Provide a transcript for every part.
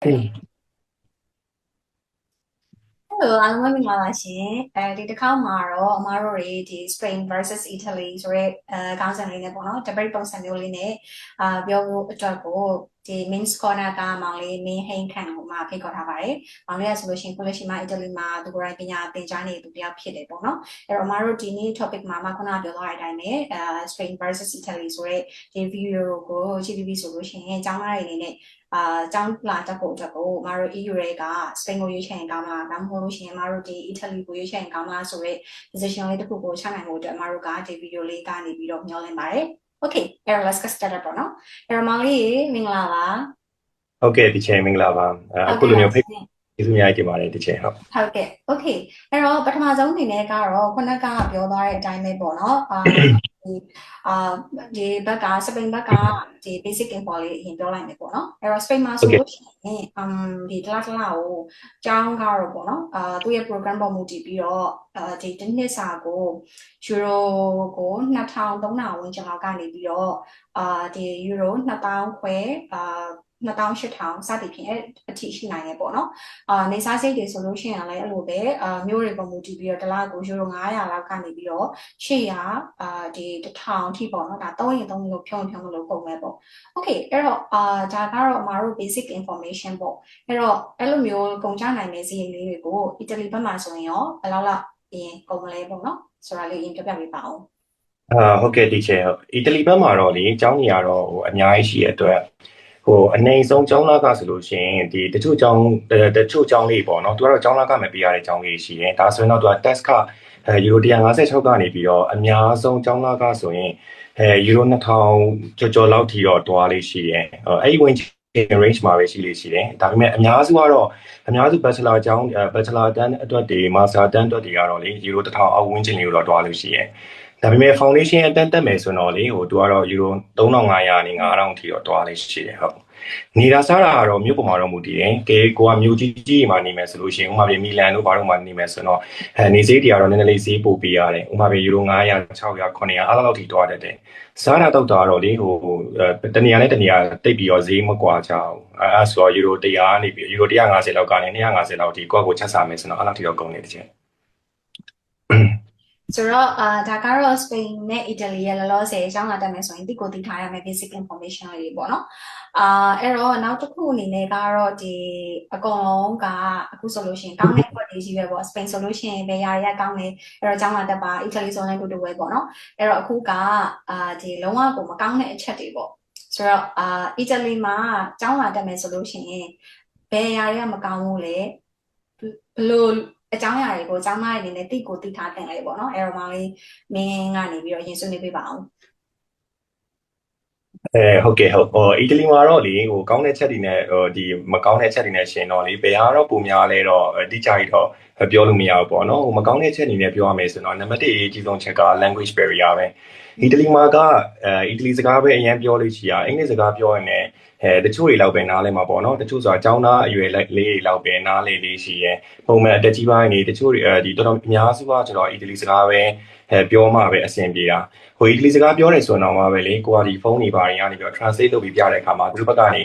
Hello အားလုံးပဲမင်္ဂလာပါရှင်ဒီတစ်ခေါက်မှာတော့အမားတို့တွေဒီ Spain versus Italy ဆိုရဲခေါင်းစဉ်လေးနဲ့ပေါ့နော် debate ပုံစံမျိုးလေးနဲ့ပြောဖို့အတွက်ကိုဒီ Men's Corner ကမောင်လေးမင်းဟိန်းခန့်ကိုမှဖိတ်ခေါ်ထားပါတယ်။မောင်လေးကဆိုလို့ရှိရင်ကိုလက်ရှိမှာ Italy မှာသူကိုယ်တိုင်ပညာသင်ကြားနေသူတယောက်ဖြစ်တယ်ပေါ့နော်။အဲ့တော့အမားတို့ဒီနေ့ topic မှာခုနကပြောသွားတဲ့အတိုင်းပဲSpain versus Italy ဆိုရဲဒီ video ကိုကြည့်ပြီးဆိုလို့ရှိရင်ကျောင်းသားတွေအနေနဲ့ကျောင်းလာတက်ဖို့အတွက်ကိုအမားတို့ EU တွေက Spain ကိုရွေးချယ်ရင်ကောင်းလားဒါမှမဟုတ်လို့ရှိရင်အမားတို့ဒီ Italy ကိုရွေးချယ်ရင်ကောင်းလားဆိုရဲ position လေးတစ်ခုကိုချနိုင်ဖို့အတွက်အမားတို့ကဒီ video လေးကနေပြီးတော့မျှော်လင့်ပါတယ်။ Okay, let's get started ပေါ့နော်။မောင်လေးမင်္ဂလာပါ။ ဟုတ်ကဲ့ဒီချိန်မင်္ဂလာပါအခုလိုမျိုးဖိတ်ကျေးဇူးများတင်ပါတယ်ဒီချိန်ဟုတ်ကဲ့ Okay အဲ့တော့ပထမဆုံးအနေနဲ့ကတော့ခုနကပြောသွားတဲ့အတိုင်းပဲပေါ့နော်ဒီဘက်ကစပိန်ဘက်ကဒီ basic info လေးအရင်ပြောလိုက်မယ်ပေါ့နော်အဲ့တော့ Spain မှာဆိုလို့ရှိရင်ဒီတလားကိုကျောင်းကတော့ပေါ့နော်သူ့ရဲ့ program ပေါ်မူတည်ပြီးတော့ဒီတစ်နှစ်စာကို euro ကို2000 3000ဝန်းကျင်လောက်ကနေပြီးတော့ဒီ euro 2000ခွဲ2800စသည်ဖြင့်အထိရှိနိုင်တယ်ပေါ့နော်နေစားစိတ်တွေဆိုလို့ရှိရင်လည်းအဲ့လိုပဲမျိုးတွေပေါ်မူတည်ပြီးတော့တစ်လကို euro 900လောက်ကနေပြီးတော့800ဒီ1000အထိပေါ့နော်ဒါ3ရင်3လို့ဖြုံလို့ပုံမဲ့ပေါ့ Okay အဲ့တော့ဒါကတော့အမားတို့ basic information ပေါ့အဲ့တော့အဲ့လိုမျိုးကုန်ကြနိုင်တဲ့စီးရင်လေးတွေကို Italy ဘက်မှာဆိုရင်ရောဘယ်လောက်လောက်ပြင်ကုန်မလဲပေါ့နော်ဆိုတာလေးအရင်ပြပြပေးပါအောင်ဟုတ်ကဲ့ဒီချိန်အီတလီဘက်မှာတော့လေအကြောင်းကြီးကတော့အများကြီးရှိရတဲ့အတွက်အနေဆုံးကျောင်းလာကဆိုလို့ရှိရင်ဒီတချို့ကျောင်းလေးပေါ့နော်သူကတော့ကျောင်းလာကမပေးရတဲ့ကျောင်းလေးရှိတယ်ဒါဆိုရင်တော့သူက test ကယူရို156ကနေပြီးတော့အများဆုံးကျောင်းလာကဆိုရင်ယူရို2000ကျော်လောက်ထိတော့တွားလေးရှိတယ်အဲ့ဒီဝင်range မှာပဲရှိလေရှိတယ်ဒါပေမဲ့အများစု bachelor ကျောင်း bachelor တန်းအတွက်တွေ master တန်းအတွက်တွေကတော့လေယူရို1000အောက်ဝန်းကျင်လေးတော့တွားလို့ရှိတယ်ဒါပေမဲ့ foundation အတန်းတက်မယ်ဆိုတော့လေသူကတော့ယူရို3500နဲ့5000ထိတော့တွားလေးရှိတယ်ဟုတ်နေတာစားတာကတော့မြို့ပေါ်မှာတော့မူတည်တယ်။ကိုကမြို့ကြီးမှာနေမယ်ဆိုလို့ရှိရင်ဥပမာမီလန်တို့ဘာလို့မှနေမယ်ဆိုတော့နေဈေးတွေကတော့နည်းနည်းလေးဈေးပိုပေးရတယ်။ဥပမာယူရို900 600 900အားလောက်ထိတွားတတ်တယ်။စားတာတော့တော့လေတနေရာနဲ့တနေရာတိတ်ပြီးတော့ဈေးမကွာကြဘူး။အဲဆိုတော့ယူရို100နေပြီးယူရို150လောက်ကနေ250လောက်ထိကိုယ့်ကိုချက်စားမယ်ဆိုတော့အားလောက်ထိတော့ကုန်နေတယ်ချင်းဆိုတော့ဒါကတော့ Spain နဲ့ Italy ရဲ့လောလောဆယ်အကြောင်းလာတက်မယ်ဆိုရင်ဒီကိုသိထားရမယ့် basic information လေးပေါ့နော်အဲ့တော့နောက်တစ်ခုအနေနဲ့ကတော့ဒီအကုန်လုံးကအခုဆိုလို့ရှိရင်ကောင်းတဲ့ quality ကြီးပဲပေါ့ Spain ဆိုလို့ရှိရင်ဘယ်ရာတွေကကောင်းလဲအဲ့တော့အကြောင်းလာတက်ပါ Italy ဆိုလည်းတူတူပဲပေါ့နော်အဲ့တော့အခုကဒီလုံးဝကိုမကောင်းတဲ့အချက်တွေပေါ့ဆိုတော့Italy မှာအကြောင်းလာတက်မယ်ဆိုလို့ရှိရင်ဘယ်ရာတွေကမကောင်းဘူးလဲဘလို့အကြောင်းအရာတွေကိုအကြောင်းသားတွေအနေနဲ့သိထားတင်လိုက်ပေါ့နော်အဲ့တော့မောင်လေးမင်းကနေပြီးတော့ရင်ဆွေးနွေးပေးပါအောင်ဟုတ်ကဲ့အီတလီမှာတော့လေကောင်းတဲ့ချက်တွေနဲ့ဒီမကောင်းတဲ့ချက်တွေနဲ့ရှင်တော့လေဘယ်ဟာတော့ပုံများလဲတော့အတိအကျကြီးတော့ပြောလို့မရဘူးပေါ့နော်မကောင်းတဲ့ချက်တွေနဲ့ပြောရမယ်ဆိုတော့နံပါတ်1အကြီးဆုံးချက်က language barrier ပဲအီတလီမှာကအီတလီစကားပဲအရင်ပြောလို့ရှိရအင်္ဂလိပ်စကားပြောရင်လည်းတချို့တွေလောက်ပဲနားလဲမှာပေါ့နော်တချို့ဆိုတာအကြောင်းသားအရွယ်လေးတွေလောက်ပဲနားလေလေးရှိရဲပုံမှန်အတက်ကြီးပိုင်းနေတချို့တွေဒီတော်တော်အများစုကကျွန်တော်အီတလီစကားပဲပြောမှပဲအဆင်ပြေတာအီတလီစကားပြောနေဆိုတော့မှပဲလေကိုကဒီဖုန်းတွေပါရနေပြီးတော့ translate လုပ်ပြီးပြတဲ့အခါမှာသူတို့ဘက်ကနေ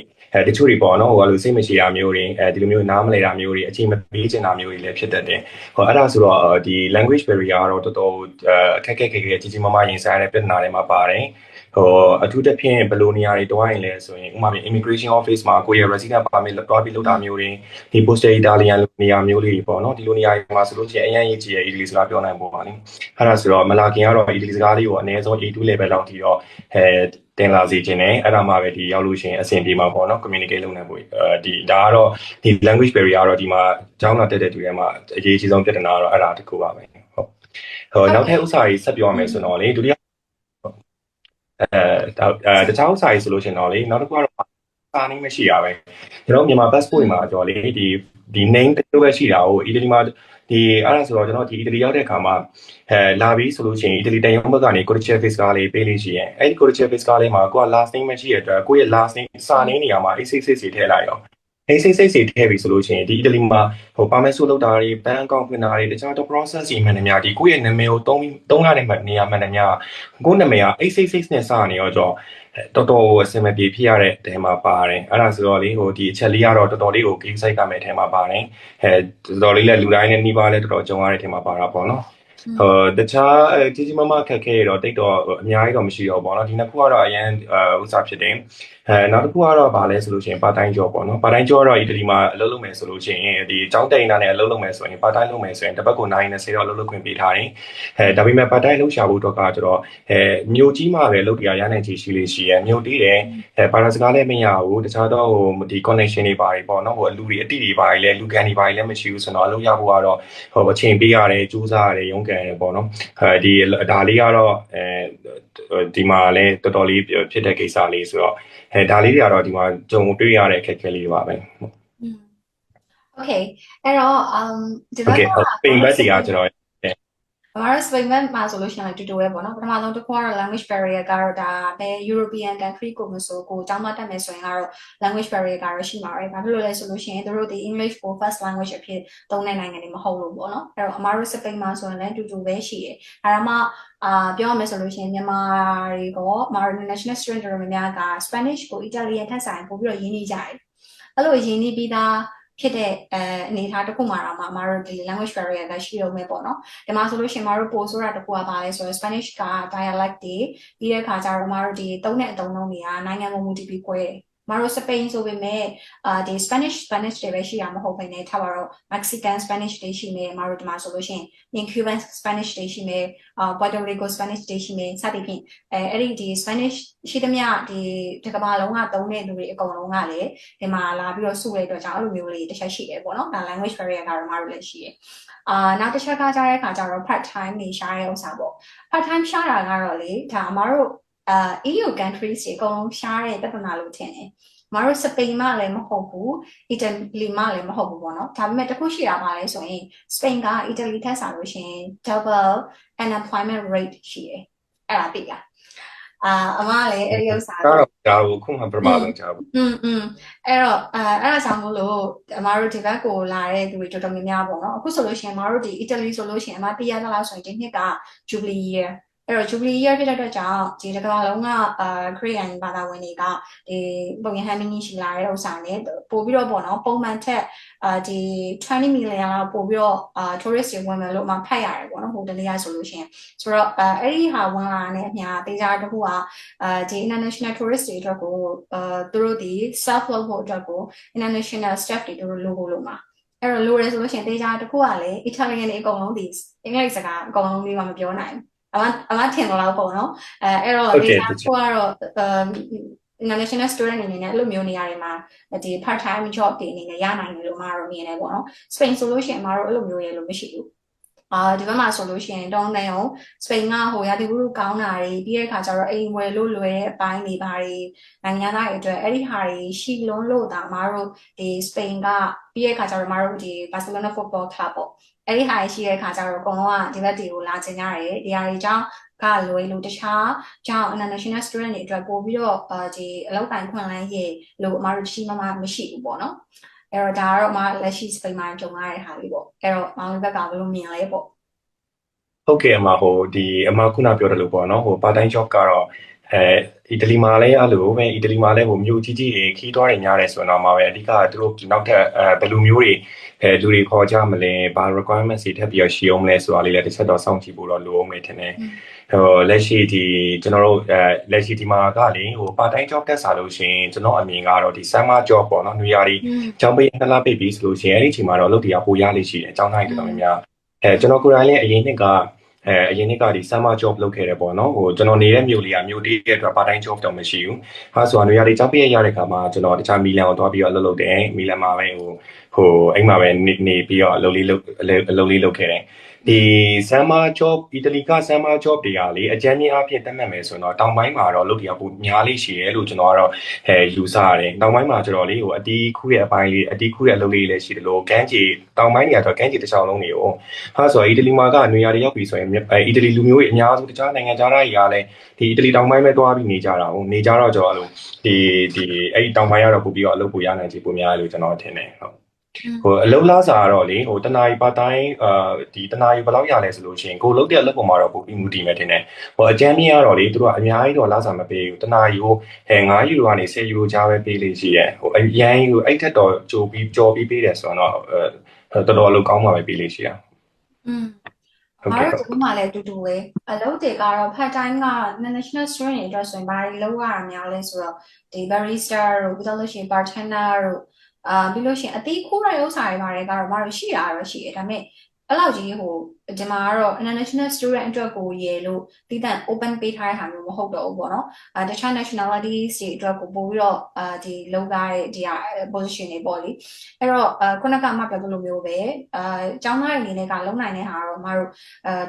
တချို့တွေပေါ့နော်လိုစိတ်မရှိတာမျိုးတွေဒီလိုမျိုးနားမလည်တာမျိုးတွေအချိန်မပေးချင်တာမျိုးတွေလည်းဖြစ်တတ်တယ်အဲ့ဒါဆိုတော့ဒီ language barrier ကတော့တော်တော်အခက်အခဲကြီးမားမားရင်ဆိုင်ရတဲ့ပြဿနာတွေမှာပါတယ်အထူးသဖြင့်ဘယ်လိုနေရာတွေတွားရင်လဲဆိုရင်ဥပမာ immigration office မှာကိုယ့်ရဲ့ resident permit တွားပြီးလုပ်တာမျိုးတွေဒီ postal Italian နေရာမျိုးလေးတွေပေါ့နော်ဒီလိုနေရာတွေမှာဆိုလို့ရှိရင်အရင်ရေးကြည့်ရအီတလီစကားပြောနိုင်ဖို့ပါလေအဲ့ဒါဆိုတော့မလာခင်ကတော့အီတလီစကားလေးကိုအနည်းဆုံး A2 level လောက်ထိတော့တင်လာစေခြင်းနဲ့အဲ့ဒါမှပဲဒီရောက်လို့ရှိရင်အဆင်ပြေမှာပေါ့နော် communicate လုပ်နိုင်ဖို့ဒါကတော့ဒီ language barrier ကတော့ဒီမှာကျောင်းလာတက်တဲ့သူတွေမှာအရေးကြီးဆုံးပြဿနာကတော့အဲ့ဒါတခုပါပဲဟုတ်နောက်ထပ်ဥစ္စာကြီးဆက်ပြောရမယ်ဆိုတော့လေဒုတိယတခြားဥစ္စာကြီးဆိုလို့ရှိရင်တော့လေနောက်တစ်ခုကတော့စာနည်းမရှိရပဲကျွန်တော်မြန်မာ passport မှာကြော်လေဒီ name တစ်ခုပဲရှိတာကိုအီတလီမှာဒီအဲ့ဒါဆိုတော့ကျွန်တော်ဒီအီတလီရောက်တဲ့အခါမှာလာပြီးဆိုလို့ရှိရင်အီတလီတန်ရုံးဘက်ကနေ codice fiscal လေးပေးလို့ရှိရင်အဲ့ဒီ codice fiscal လေးမှာကိုက last name မရှိရတဲ့အတွက်ကိုယ့်ရဲ့ last name စာနည်းနေရာမှာ A66 ထည့်လိုက်ရော အိတ်စိတ်စိတ်စီထည့်ပြီဆိုလို့ရှိရင်ဒီအီတလီမှာဟိုပါမယ်ဆိုလောက်တာတွေဘန်အကောင့်ဖွင့်တာတွေတခြားတော့ process စီမှန်တယ်များဒီကိုယ့်ရဲ့နာမည်ကိုသုံးရတဲ့နေရာမှန်တယ်များကိုယ့်နာမည်ကအိတ်စိတ်စိတ်နဲ့စနေရောကြောတော်တော်အဆင်မပြေဖြစ်ရတဲ့တဲမှာပါတယ်အဲ့ဒါဆိုတော့လေဟိုဒီအချက်လေးကတော့တော်တော်လေးကိုကိစ္စကမဲ့တဲမှာပါတယ်တော်တော်လေးလည်းလူတိုင်းနဲ့နှီးပါလဲတော်တော်ကြုံရတဲ့တဲမှာပါတာပေါ့နော်တခြားကြီးကြီးမားမားခက်ခဲတော့တိတ်တော့အများကြီးတော့မရှိတော့ဘောเนาะဒီနှစ်ခုကတော့အရင်ဥစားဖြစ်တယ်နောက်တစ်ခုကတော့ဗာလဲဆိုလို့ရှိရင်ပါတိုင်းကြောပေါ့နော်ပါတိုင်းကြောကတော့အီတလီမှာအလုပ်လုပ်မယ်ဆိုလို့ရှိရင်ဒီအကြောင်းတိန်တာနဲ့အလုပ်လုပ်မယ်ဆိုရင်ပါတိုင်းလုပ်မယ်ဆိုရင်တစ်ပတ်ကို9:20တော့အလုပ်လုပ်ခွင့်ပေးထားတယ်ဒါပေမဲ့ပါတိုင်းလုပ်ရှာဖို့တော့ကကျတော့မြို့ကြီးမှာပဲလုပ်တရားရနိုင်ချေရှိလေးရှိရမြို့တီးတယ်ပါရစကားလည်းမရဘူးတခြားတော့ဟိုဒီ connection တွေပါတယ်ပေါ့နော်ဟိုလူတွေအတိတွေပါတယ်လဲလူကန်တွေပါတယ်လည်းမရှိဘူးဆိုတော့အလုပ်ရဖို့ကတော့ဟိုအချိန်ပေးရတယ်ကြိုးစားရတယ်ရုန်းကန်ရတယ်ပေါ့နော်ဒီဒါလေးကတော့ဒီမှာလည်းတော်တော်လေးဖြစ်တဲ့ကိစ္စလေးဆိုတော့ဒါလေးတွေကတော့ဒီမှာကြုံတွေ့ရတဲ့အခက်အခဲလေးတွေပါပဲ Okay အဲ့တော့ဒီဘက်ကပိန်ဘက်တွေကကျွန်တော်အမရစပိန်ဘက်မှာဆိုလို့ရှိရင်တူတူပဲပေါ့နော်ပထမဆုံးတစ်ခုကတော့ language barrier ကတော့ဒါပဲ European country ကိုမဆိုကိုကျောင်းမတက်မယ်ဆိုရင်ကတော့ language barrier ကတော့ရှိမှာပဲဘာဖြစ်လို့လဲဆိုလို့ရှိရင်တို့ဒီ English ကို first language အဖြစ်သုံးတဲ့နိုင်ငံတွေမဟုတ်လို့ပေါ့နော်အဲ့တော့အမတို့စပိန်မှာဆိုရင်လည်းတူတူပဲရှိတယ်ဒါမှပြောရမယ်ဆိုလို့ရှိရင်မြန်မာတွေကမာ international student တွေများက Spanish ကို Italian ထက်ဆိုင်ပို့ပြီးတော့ရင်းနှီးကြတယ်အဲ့လိုရင်းနှီးပြီးသားဖြစ်တဲ့အနေအထားတစ်ခုမှာတော့မတို့ဒီ language barrier ကရှိရုံပဲပေါ့နော်ဒီမှာဆိုလို့ရှိရင်မတို့ပို့ဆိုတာတစ်ခုကပါလဲဆိုတော့ Spanish က dialect တွေပြီးတဲ့အခါကျတော့မတို့ဒီသုံးတဲ့အသုံးလုံးတွေကနိုင်ငံမူတည်ပြီးခွဲတယ်မတို့စပိန်ဆိုပေမဲ့ဒီ Spanish တွေပဲရှိရမဟုတ်ဘဲနဲ့ထားပါတော့ Mexican Spanish တွေရှိနေမတို့ဒီမှာဆိုလို့ရှိရင် Cuban Spanish တွေရှိနေ Puerto Rico Spanish တွေရှိနေစသဖြင့်အဲ့ဒီ Spanish ရှိသမျှဒီကမ္ဘာလုံးကသုံးတဲ့လူတွေအကုန်လုံးကလည်းဒီမှာလာပြီးတော့စုရတဲ့အတွက်ကြောင့်အဲ့လိုမျိုးလေးတစ်ချက်ရှိတယ်ပေါ့နော်ဒါ language barrier ကတော့မတို့လည်းရှိတယ်နောက်တစ်ချက်ကကြားတဲ့အခါကျတော့ part time နေရှားတဲ့ဥစ္စာပေါ့ part time ရှားတာကတော့လေဒါမတို့EU countries တွေအကုန်လုံးရှားတဲ့ပြဿနာလို့ထင်တယ်မတို့စပိန်မှလည်းမဟုတ်ဘူးအီတလီမှလည်းမဟုတ်ဘူးပေါ့နော်ဒါပေမဲ့တခုရှိတာပါလဲဆိုရင်စပိန်ကအီတလီထက်ဆိုလို့ရှိရင် double unemployment rate ရှိတယ်အဲ့ဒါသိလားအမလည်းအဲ့ဒီဥစ္စာတော့ဒါကိုခုမှပထမဆုံးကြားဘူးအဲ့တော့အဲ့ဒါကြောင့်မို့လို့အမတို့ဒီဘက်ကိုလာတဲ့သူတွေတော်တော်များများပေါ့နော်အခုဆိုလို့ရှိရင်အမတို့ဒီအီတလီဆိုလို့ရှိရင်အမသိရသလားဆိုရင်ဒီနှစ်က Jubilee year အဲ့တော့ Jubilee year ဖြစ်တဲ့အတွက်ကြောင့်ဒီတစ်ကမ္ဘာလုံးကခရစ်ယာန်ဘာသာဝင်တွေကဒီပုံရဟန်းမင်းကြီးရှိလာတဲ့ဥစ္စာနဲ့ပို့ပြီးတော့ပေါ့နော်ပုံမှန်ထက်ဒီ20 million လောက်ပို့ပြီးတော့tourist တွေဝင်မယ်လို့မှဖတ်ရတယ်ပေါ့နော်ဟိုတနေ့ကဆိုလို့ရှိရင်ဆိုတော့အဲ့ဒီဟာဝင်လာတဲ့အများတေချာတခုကဒီ international tourist တွေအတွက်ကိုသူတို့ဒီ self love ဖို့အတွက်ကို international staff တွေတို့လိုဖို့လို့မှာအဲ့တော့လိုရဲဆိုလို့ရှိရင်တေချာတခုကလေ Italian တွေအကုန်လုံးဒီအင်္ဂလိပ်စကားအကုန်လုံးလေးမှမပြောနိုင်ဘူးအမထင်တော့ပေါ့နော်အဲ့တော့ဒီကတော့international student အနေနဲ့အဲ့လိုမျိုးနေရာတွေမှာဒီ part time job တွေအနေနဲ့ရနိုင်တယ်လို့မတော်မြင်နေပေါ့နော် Spain ဆိုလို့ရှိရင်မတော်အဲ့လိုမျိုးရလို့မရှိဘူးဒီဘက်မှာဆိုလို့ရှိရင်တောင်းတန်အောင်စပိန်ကဟိုရာသီဥတုကောင်းတာတွေပြီးတဲ့အခါကျတော့အိမ်ဝယ်လို့လွယ်တဲ့အပိုင်းတွေဘာတွေနိုင်ငံသားတွေအတွက်အဲ့ဒီဟာတွေရှိလုံးလို့ဒါမတို့ဒီစပိန်ကပြီးတဲ့အခါကျတော့မတို့ဒီ Barcelona Football Club ပေါ့အဲ့ဒီဟာရှိတဲ့အခါကျတော့အကုန်လုံးကဒီဘက်တွေကိုလာကျင်ကြတယ်ဒီဟာတွေကြောင့်ကလွယ်လို့တခြားကြောင့် international student တွေအတွက်ပို့ပြီးတော့ဒီအလောက်တိုင်းခွင့်လန်းရေးလို့အမတို့ရှိမှမရှိဘူးပေါ့နော်အဲ့တော့ဒါကတော့အမလက်ရှိစပိန်မှာကြုံရတဲ့ဟာလေးပေါ့အဲ့တော့မောင်လေးဘက်ကဘယ်လိုမြင်လဲပေါ့ဟုတ်ကဲ့အမဟိုဒီအမခုနပြောတယ်လို့ပေါ့နော်ဟိုပါတိုင်း job ကတော့အီတလီမှာလည်းအဲ့လိုပဲအီတလီမှာလည်းဟိုမြို့ကြီးကြီးခီးသွားနေများတယ်ဆိုတော့မှပဲအဓိကသူတို့နောက်ထပ်ဘယ်လိုမျိုးတွေလူတွေခေါ်ကြမလဲဘာ requirements တွေထပ်ပြီးတော့ရှိအောင်လဲဆိုတာလေးလည်းတစ်ချက်တော့စောင့်ကြည့်ဖို့တော့လိုအောင်မယ်ထင်တယ်ဟိုလက်ရှိဒီကျွန်တော်တို့လက်ရှိဒီမှာကလေဟိုပါတိုင်း job တက်စားလို့ရှိရင်ကျွန်တော်အမြင်ကတော့ဒီ summer job ပေါ့နော်နွေရာသီကျောင်းပိတ်နှစ်လပိတ်ပြီးဆိုလို့ရှိရင်အဲ့ဒီအချိန်မှာတော့လုပ်တရားပိုရလိမ့်ရှိတယ်အကြောင်းတိုင်းတော်တော်များများကျွန်တော်ကိုယ်တိုင်လည်းအရင်နှစ်ကအရင်နှစ်ကဒီ summer job လုပ်ခဲ့တယ်ပေါ့နော်ဟိုကျွန်တော်နေတဲ့မြို့လေးကမြို့တေးရဲ့အတွက် part time job တော့မရှိဘူး။ဟာဆိုတော့နေရာတွေကြောက်ပြည့်ရတဲ့ခါမှာကျွန်တော်တခြားမီလန်ကိုသွားပြီးတော့အလုပ်လုပ်တယ်။မီလန်မှာပဲဟိုအိမ်မှာပဲနေပြီးတော့အလုပ်လေးလုပ်ခဲ့တယ်။ ဒီဆမ်မာဂျော့အီတလီကဆမ်မာဂျော့တွေကလေအကြမ်းမြင့်အဖြစ်တက်မှတ်မယ်ဆိုတော့တောင်ပိုင်းမှာတော့လုပ်တရားပိုများလေးရှိတယ်လို့ကျွန်တော်ကတော့ယူဆရတယ်တောင်ပိုင်းမှာကျတော့လေအတီးခုရဲ့အပိုင်းလေးအတီးခုရဲ့အလုပ်လေးလည်းရှိတယ်လို့ကန်းကြီးတောင်ပိုင်းတွေကတော့ကန်းကြီးတစ်ချောင်းလုံးတွေကိုဟာဆိုတော့အီတလီမှာကနေရာတွေရောက်ပြီဆိုရင်အီတလီလူမျိုးတွေအများစုတခြားနိုင်ငံခြားသားတွေကလည်းဒီအီတလီတောင်ပိုင်းပဲတွားပြီးနေကြတာဟုတ်နေကြတော့ကျွန်တော်ဒီအဲ့တောင်ပိုင်းကတော့ပို့ပြီးတော့အလုပ်ပိုရနိုင်ချေပိုများတယ်လို့ကျွန်တော်ထင်တယ်ဟုတ်အလုံးလားစာကတော့လေတနာရီပါတိုင်းဒီတနာရီဘယ်လောက်ရလဲဆိုလို့ရှိရင်ကိုလုံးတဲ့အလုပ်ပေါ်မှာတော့ပိုပြီးမူတည်မယ်ထင်တယ်အကျန်းမြင့်ကတော့လေသူတို့ကအများကြီးတော့လားစာမပေးဘူးတနာရီကို9ယူရိုကနေ10ယူရိုကြားပဲပေးလို့ရှိရဲ့အရန်ယူအဲ့ထက်တော့ကြိုပြီးကြော်ပြီးပေးတယ်ဆိုတော့တော်တော်အလုပ်ကောင်းမှပဲပေးလို့ရှိရအမတို့ဒီမှာလည်းအတူတူပဲအလုပ်တွေကတော့ part time က international student တွေအတွက်ဆိုရင်ဘာတွေလုပ်ရတာများလဲဆိုတော့ဒီ barista တို့ပြီးတော့လို့ရှိရင် bartender တို့ပြီးလို့ရှိရင်အသေးခိုးတဲ့ဥစ္စာတွေပါတယ်ကတော့မတို့ရှိတာတော့ရှိတယ်ဒါပေမဲ့အဲ့လောက်ကြီးဒီမှာကတော့ international student အတွက်ကိုရေလို့တီးတန့် open ပေးထားတဲ့ဟာမျိုးမဟုတ်တော့ဘူးပေါ့နော်တခြား nationalities တွေအတွက်ကိုပို့ပြီးတော့ဒီလောက်ကားတဲ့ဒီ position တွေပေါ့လေအဲ့တော့ခုနကအမှပြောသလိုမျိုးပဲကျောင်းသားတွေအနေနဲ့ကလုံနိုင်တဲ့ဟာတော့မတို့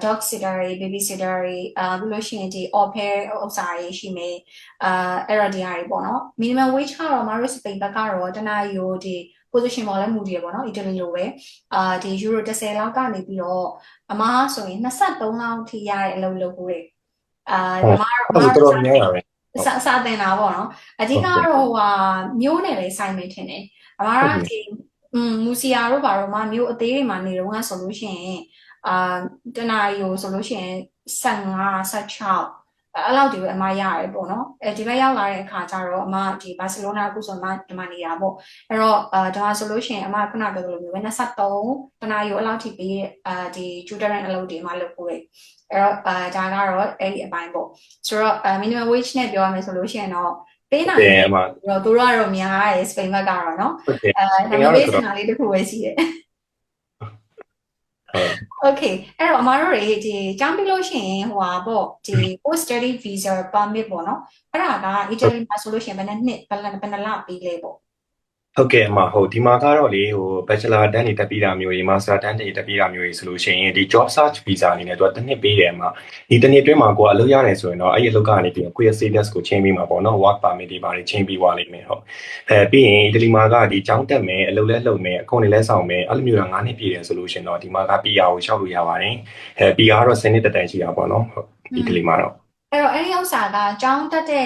dog sitter တွေ baby sitter တွေပြီးလို့ရှိရင်ဒီ au pair ဥစ္စာတွေရှိမယ်အဲ့တော့ဒီဟာတွေပေါ့နော် minimum wage ကတော့မတို့စပိန်ဘက်ကတော့တနာရီကိုဒီ position ပေါ်လည်းမူတည်ရပေါ့နော်အီတလီလိုပဲဒီ euro 10လောက်ကနေပြီးတော့အမားဆိုရင်23လောက်ထိရတဲ့အလုပ်လုပ်ကိုတယ်ဒီမှာတော့တော်တော်များပါတယ်စာသင်တာပေါ့နော်အဓိကတော့မျိုးနဲ့လည်းဆိုင်နေထင်တယ်အမားကဒီမူစီယာတို့ဘာလို့မှမျိုးအသေးတွေမှာနေတော့ကဆိုလို့ရှိရင်တနာရီကိုဆိုလို့ရှိရင်15 16အဲ့လောက်ဒီပဲအမရတယ်ပေါ့နော်ဒီဘက်ရောက်လာတဲ့အခါကျတော့အမဒီဘာစီလိုနာအခုဆိုမှဒီမှာနေတာပေါ့အဲ့တော့ဒီမှာဆိုလို့ရှိရင်အမခုနပြောသလိုမျိုးပဲ23တနာရီအလောက်ထိပေးဒီ tutoring အလုပ်တွေမှာလုပ်ဖို့ရအဲ့တော့ဒါကတော့အဲ့ဒီအပိုင်းပေါ့ဆိုတော့minimum wage နဲ့ပြောရမယ်ဆိုလို့ရှိရင်တော့ပေးနိုင်တယ်တော့သူတို့ကတော့များတယ်စပိန်ဘက်ကတော့နော်ဒါပေမဲ့ပေးစင်တာလေးတစ်ခုပဲရှိတယ်Okay အဲ့တော့အမတို့တွေဒီကျောင်းပြီးလို့ရှိရင်ပေါ့ဒီ post study visa permit ပေါ့နော်အဲ့ဒါကအီတလီမှာဆိုလို့ရှိရင်ဘယ်နှစ်ဘယ်နှလပြီးလဲပေါ့ဟုတ်ကဲ့ဟုတ်ဒီမှာကတော့လေbachelor တန်းနေတက်ပြီးတာမျိုးတွေ master တန်းနေတက်ပြီးတာမျိုးတွေဆိုလို့ရှိရင်ဒီ job search visa အနေနဲ့သူကတစ်နှစ်ပေးတယ်ဒီတစ်နှစ်အတွင်းမှာကိုကအလုပ်ရတယ်ဆိုရင်တော့အဲ့ဒီအလုပ်ကနေပြီးကိုယ့်ရဲ့ status ကိုချင်းပြီးမှာပေါ့နော် work permit တွေပါတယ်ချင်းပြီးသွားလိမ့်မယ်ဟုတ်ပြီးရင်ဒီမှာကဒီကျောင်းတက်မယ်အလုပ်လဲလုပ်မယ်အခွန်တွေလဲဆောင်မယ်အဲ့လိုမျိုးက9နှစ်ပြည့်တယ်ဆိုလို့ရှိရင်တော့ဒီမှာက PR ကိုလျှောက်လို့ရပါတယ်PR ကတော့10နှစ်တက်တန်းရှိတာပေါ့နော်ဟုတ်ဒီမှာတော့အဲ့တော့အဲ့ဒီဥစ္စာကကျောင်းတက်တဲ့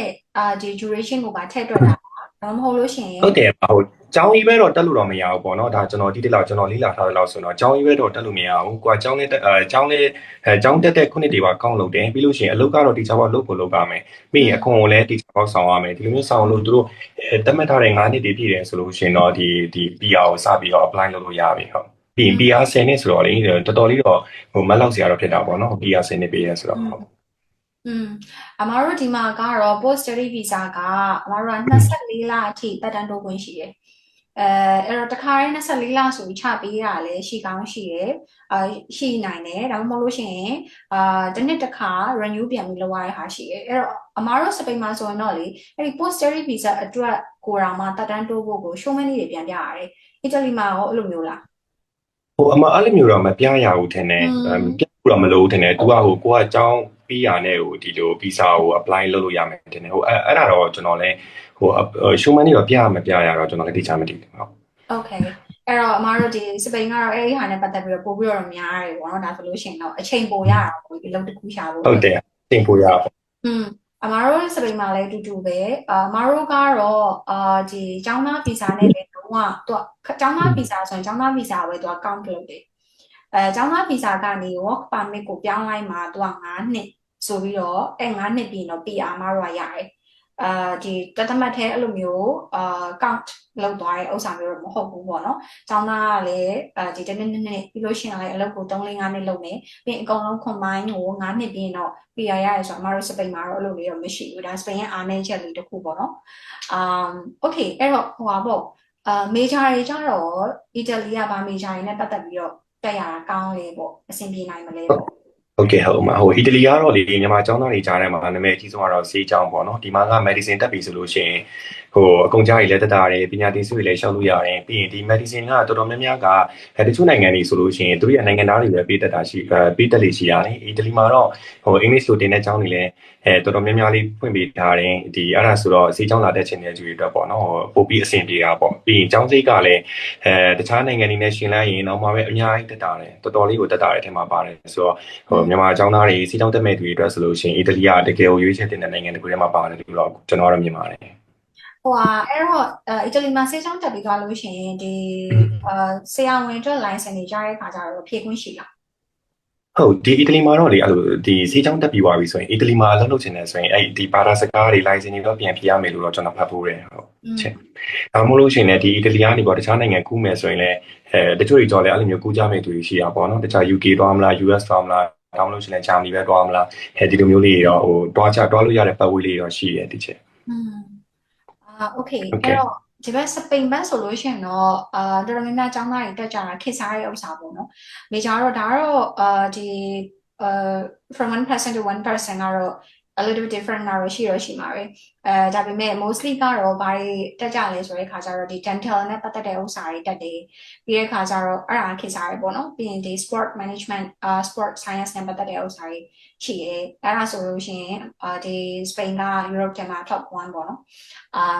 ဒီ duration ကိုပါထည့်တွက်တာတော့မဟုတ်လို့ရှိရင်ဟုတ်တယ်ဟုတ်ကျောင်းကြီးပဲတော့တက်လို့တော့မရဘူးပေါ့နော်ဒါကျွန်တော်ဒီတစ်လောက်ကျွန်တော်လေ့လာထားတဲ့လောက်ဆိုတော့ကျောင်းကြီးပဲတော့တက်လို့မရဘူးကွာကျောင်းလေးကျောင်းတက်တဲ့ခုနှစ်တွေပါကောင်းလုပ်တယ်ပြီးလို့ရှိရင်အလုပ်ကတော့တီချာဘောက်လုပ်ဖို့လုပ်ပါမယ်ပြီးရင်အခွန်ကိုလည်းတီချာဘောက်ဆောင်ရမယ်ဒီလိုမျိုးဆောင်လို့သူတို့တက်မှတ်ထားတဲ့9နှစ်တည်းပြည့်တယ်ဆိုလို့ရှိရင်တော့ဒီ PR ကိုစပြီးတော့ apply လုပ်လို့ရပြီဟုတ်ပြီးရင် PR 10နှစ်ဆိုတော့လေတော်တော်လေးတော့မလောက်စရာတော့ဖြစ်တာပေါ့နော် PR 10နှစ်ပေးရဆိုတော့အမတို့ဒီမှာကတော့ post study visa ကအမတို့က24လအထိတက်တန်းတိုးခွင့်ရှိတယ်အဲ့တော့တခါတည်း24လဆိုပြီးချပေးရလဲရှိကောင်းရှိတယ်ရှိနိုင်တယ်ဒါမှမဟုတ်လို့ရှိရင်တစ်နှစ်တစ်ခါ renew ပြန်ပြီးလုပ်ရတဲ့ဟာရှိတယ်အဲ့တော့အမတို့စပိန်မှာဆိုရင်တော့လေအဲ့ဒီ post study visa အတွက်ကိုယ်တော်မှာတက်တန်းတိုးဖို့ကို show money တွေပြန်ပြရတယ်အီတလီမှာရောအဲ့လိုမျိုးလားအမအဲ့လိုမျိုးတော့မပြရဘူးထင်တယ်ပြဖို့တော့မလိုဘူးထင်တယ်သူကကိုကအကြောင်းပြီးရတဲ့ဒီလို visa ကို apply လုပ်လို့ရမယ်ထင်တယ်အဲ့ဒါတော့ကျွန်တော်လည်းshow money တော့ပြရတော့ကျွန်တော်လည်းသိချမသိဘူးဟုတ် Okay အဲ့တော့အမတို့ဒီစပိန်ကတော့အဲ့ဒီဟာနဲ့ပတ်သက်ပြီးတော့ပို့ပြီးတော့များတယ်ပေါ့နော်ဒါဆိုလို့ရှိရင်တော့အချိန်ပိုရတာပေါ့ဒီလုံးတစ်ခုရှာဖို့ဟုတ်တယ်အချိန်ပိုရပါအမတို့စပိန်မှာလည်းအတူတူပဲအမတို့ကတော့ဒီကျောင်းသားဗီဇာနဲ့လည်းတော့သူကကျောင်းသားဗီဇာဆိုရင်ကျောင်းသားဗီဇာပဲသူက count လုပ်တယ်ကျောင်းသားဗီဇာကနေ work permit ကိုပြောင်းလိုက်မှာသူက9နှစ်ဆိုပြီးတော့9နှစ်ပြီးတော့ PR အမတို့ကရတယ်ဒီတသမတ်ထဲအဲ့လိုမျိုးcount လောက်သွားတဲ့ဥစ္စာမျိုးတော့မဟုတ်ဘူးပေါ့နော်။ကျောင်းသားကလည်းဒီတစ်နှစ်ပြီးလို့ရှိရင်လည်းအလုပ်ကို3-4 5နှစ်လုပ်မယ်။ပြီးရင်အကုန်လုံး combine ကို9နှစ်ပြီးရင်တော့ PR ရတယ်ဆိုတော့အမတို့စပိန်မှာတော့အဲ့လိုလေးတော့မရှိဘူး။ဒါစပိန်ရဲ့အားနည်းချက်လေးတစ်ခုပေါ့နော်။ Okay အဲ့တော့ပေါ့major တွေကြတော့အီတလီကဗာ major တွေနဲ့ပတ်သက်ပြီးတော့တက်ရတာကောင်းလေပေါ့အဆင်ပြေနိုင်မလဲပေါ့ဟုတ်ကဲ့ဟုတ်အီတလီကတော့လေမြန်မာကျောင်းသားတွေကြားထဲမှာနာမည်အကြီးဆုံးကတော့ဈေးကျောင်းပေါ့နော်ဒီမှာက medicine တက်ပြီဆိုလို့ရှိရင် အကုန်ကြားကြီးလည်းတက်တာတယ်ပညာသင်ဆုတွေလည်းရှောက်လို့ရတယ်ပြီးရင်ဒီ medicine ကတော်တော်များများကတချို့နိုင်ငံတွေဆိုလို့ရှိရင်သူတို့ရဲ့နိုင်ငံသားတွေပဲပေးတတ်တာရှိပေးတက်လေရှိရတယ်အီတလီမှာတော့အင်္ဂလိပ်လိုတင်တဲ့ကျောင်းတွေလည်းတော်တော်များများလေးဖွင့်ပေးထားတယ်ဒီအဲ့ဒါဆိုတော့ဈေးကျောင်းလာတဲ့ချိန်တဲ့သူတွေအတွက်ပေါ့နော်ပို့ပြီးအဆင်ပြေတာပေါ့ပြီးရင်ကျောင်းစိတ်ကလည်းတခြားနိုင်ငံတွေနဲ့ရှင်လိုက်ရင်တော့မှပဲအများကြီးတက်တာတယ်တော်တော်လေးကိုတက်တာတယ်ထဲမှာပါတယ်ဆိုတော့မြန်မာကျောင်းသားတွေဈေးကျောင်းတက်မဲ့သူတွေအတွက်ဆိုလို့ရှိရင်အီတလီကတကယ်ကိုရွေးချယ်တင်တဲ့နိုင်ငံတစ်ခုထဲမှာပါတယ်လို့တော့ကျွန်တော်ကတော့မြင်ပါတယ်အဲ့တော့အီတလီမှာဆေးကျောင်းတက်ပြီးသွားလို့ရှိရင်ဒီဆရာဝန်အတွက် license တွေကြားတဲ့ခါကျတော့ဖြည့်ခွင့်ရှိလားဟုတ်ဒီအီတလီမှာတော့လေအဲ့လိုဒီဆေးချောင်းတက်ပြီးသွားပြီဆိုရင်အီတလီမှာလှုပ်ချင်တယ်ဆိုရင်အဲ့ဒီဘာသာစကားတွေ license တွေတော့ပြန်ဖြေရမယ်လို့တော့ကျွန်တော်ဖတ်ဖို့တယ်ဟုတ်ချက်ဒါမှမဟုတ်လို့ရှိရင်လည်းဒီအီတလီကနေပေါ့တခြားနိုင်ငံကူးမယ်ဆိုရင်လည်းတချို့တွေကြော်လည်းအဲ့လိုမျိုးကူးကြမယ်သူတွေရှိတာပေါ့နော်တခြား UK သွားမလား US သွားမလားတောင်းလို့ရှိရင်ဂျာမနီပဲသွားမလားဒီလိုမျိုးလေးတော့တွားလို့ရတဲ့ပတ်ဝေးလေးတော့ရှိတယ်ဒီချက်โอเคအဲ့တော့ဒီဘက်စပိန်ဘက်ဆိုလို့ရှိရင်တော့တော်တော်များများကျောင်းသားတွေတက်ကြတာခေတ်စားတဲ့ဥစ္စာပေါ့နော်။မေဂျာတော့ဒါတော့ဒီfrom 1% to 1%ကတော့ a little bit different ကတော့ရှိမှာပဲ။ဒါပေမဲ့ mostly ကတော့ဘာတွေတက်ကြလဲဆိုတဲ့ခါကျတော့ဒီ dental နဲ့ပတ်သက်တဲ့ဥစ္စာတွေတက်တယ်။ပြီးတဲ့ခါကျတော့အဲ့ဒါခေတ်စားရပေါ့နော်။ပြီးရင်ဒီ sport management sport science နဲ့ပတ်သက်တဲ့ဥစ္စာတွေရှိတယ်။အဲ့ဒါဆိုလို့ရှိရင်ဒီ Spain က Europe ထဲမှာ top 1ပေါ့နော်။